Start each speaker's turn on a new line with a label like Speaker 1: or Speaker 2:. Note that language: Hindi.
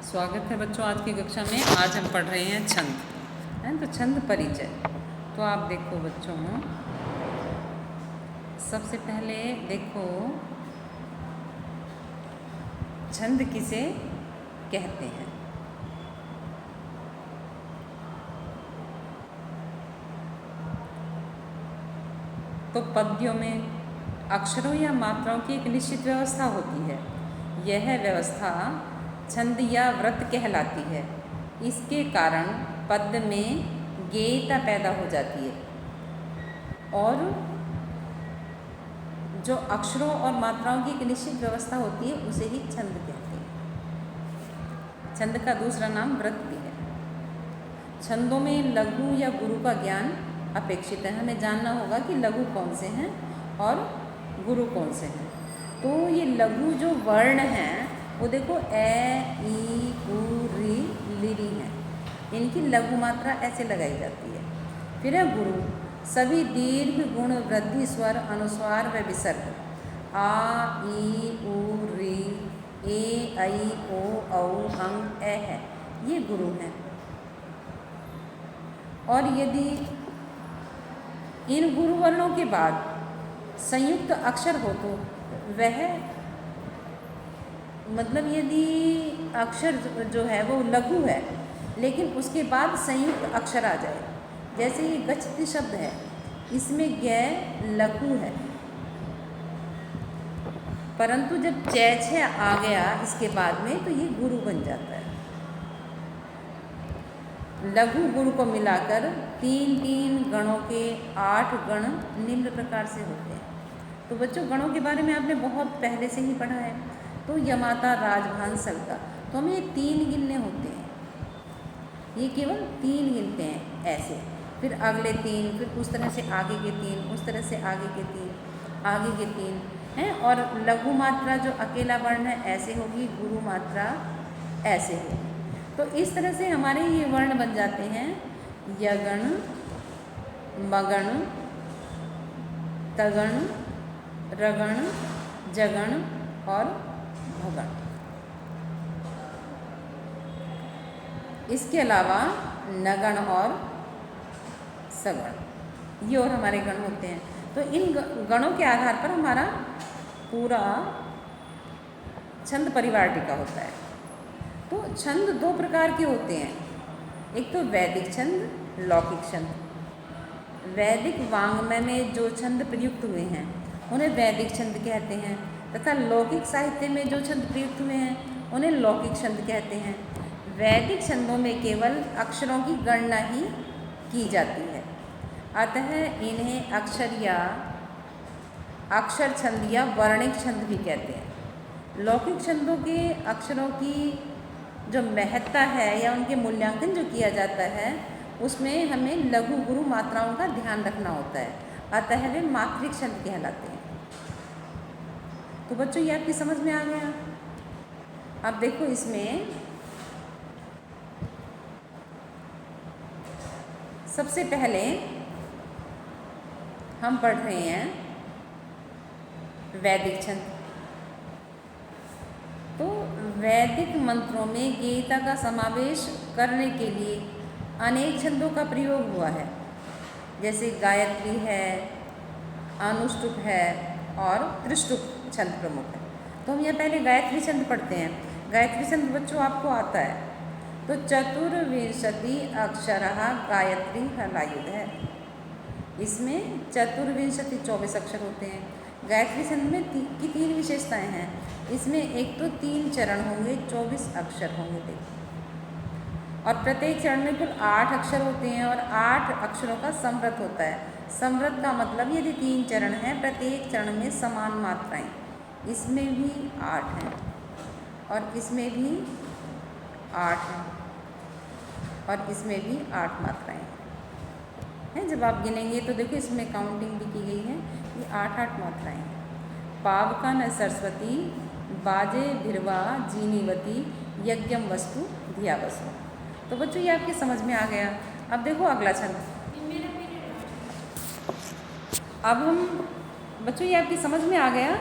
Speaker 1: स्वागत है बच्चों आज की कक्षा में। आज हम पढ़ रहे हैं छंद, है तो छंद परिचय। तो आप देखो बच्चों, सबसे पहले देखो छंद किसे कहते हैं। तो पद्यों में अक्षरों या मात्राओं की एक निश्चित व्यवस्था होती है। यह व्यवस्था छंद या व्रत कहलाती है। इसके कारण पद्य में गेयता पैदा हो जाती है और जो अक्षरों और मात्राओं की एक निश्चित व्यवस्था होती है उसे ही छंद कहते हैं। छंद का दूसरा नाम व्रत भी है। छंदों में लघु या गुरु का ज्ञान अपेक्षित है। हमें जानना होगा कि लघु कौन से हैं और गुरु कौन से हैं। तो ये लघु जो वर्ण हैं वो देखो ए, ई, उ, री, लिरी हैं। इनकी लघु मात्रा ऐसे लगाई जाती है। फिर है गुरु, सभी दीर्घ गुण वृद्धि स्वर अनुस्वार व विसर्ग आ, ई, उ, री, ए, ऐ, ओ, औ, अंग, ए है, ये गुरु हैं। और यदि इन गुरु वर्णों के बाद संयुक्त अक्षर हो तो वह मतलब यदि अक्षर जो है वो लघु है लेकिन उसके बाद संयुक्त अक्षर आ जाए, जैसे ये गच्छति शब्द है, इसमें ग लघु है, परंतु जब चै आ गया इसके बाद में तो ये गुरु बन जाता है। लघु गुरु को मिलाकर तीन तीन गणों के 8 गण निम्न प्रकार से होते हैं। तो बच्चों गणों के बारे में आपने बहुत पहले से ही पढ़ा है। तो यमाता, राजभान, सलका, तो हमें ये 3 गिनने होते हैं। ये केवल 3 गिनते हैं ऐसे, फिर अगले 3, फिर उस तरह से आगे के 3, उस तरह से आगे के 3, आगे के 3 हैं। और लघु मात्रा जो अकेला वर्ण है ऐसे होगी, गुरु मात्रा ऐसे होगी। तो इस तरह से हमारे ये वर्ण बन जाते हैं यगण, मगण, तगण, रगण, जगण और भगण। इसके अलावा नगण और सगण, ये और हमारे गण होते हैं। तो इन गणों के आधार पर हमारा पूरा छंद परिवार टिका होता है। तो छंद 2 प्रकार के होते हैं, एक तो वैदिक छंद, लौकिक छंद। वैदिक वाङ्मय में जो छंद प्रयुक्त हुए हैं उन्हें वैदिक छंद कहते हैं, तथा लौकिक साहित्य में जो छंद प्रयुक्त हुए हैं उन्हें लौकिक छंद कहते हैं। वैदिक छंदों में केवल अक्षरों की गणना ही की जाती है, अतः इन्हें अक्षर छंद या वर्णिक छंद भी कहते हैं। लौकिक छंदों के अक्षरों की जो महत्ता है या उनके मूल्यांकन जो किया जाता है उसमें हमें लघु गुरु मात्राओं का ध्यान रखना होता है, अतः वे मात्रिक छंद कहलाते हैं। तो बच्चों ये आपकी समझ में आ गया। अब देखो इसमें सबसे पहले हम पढ़ रहे हैं वैदिक छंद। तो वैदिक मंत्रों में गेयता का समावेश करने के लिए अनेक छंदों का प्रयोग हुआ है, जैसे गायत्री है, अनुष्टुप है और त्रिष्टुप छंद प्रमुख है। तो हम यहाँ पहले गायत्री छंद पढ़ते हैं। गायत्री छंद बच्चों आपको आता है। तो चतुर्विंशति अक्षरः गायत्री हलायुध है। इसमें चतुर्विंशति 24 अक्षर होते हैं। गायत्री छंद में की 3 विशेषताएं हैं। इसमें एक तो 3 चरण होंगे, 24 अक्षर होंगे देखिए, और प्रत्येक चरण में कुल 8 अक्षर होते हैं और 8 अक्षरों का समृत होता है। समृत का मतलब यदि 3 चरण हैं, प्रत्येक चरण में समान मात्राएं, इसमें भी 8 हैं और इसमें भी 8 हैं और इसमें भी 8 मात्राएं हैं। जब आप गिनेंगे तो देखो इसमें काउंटिंग भी की गई है, ये 8 मात्राएं हैं। पावका न सरस्वती, बाजे भिरवा जीनीवती, यज्ञम वस्तु धिया वसु। तो बच्चों ये आपकी समझ में आ गया। अब देखो अगला छंद। अब हम बच्चों ये आपकी समझ में आ गया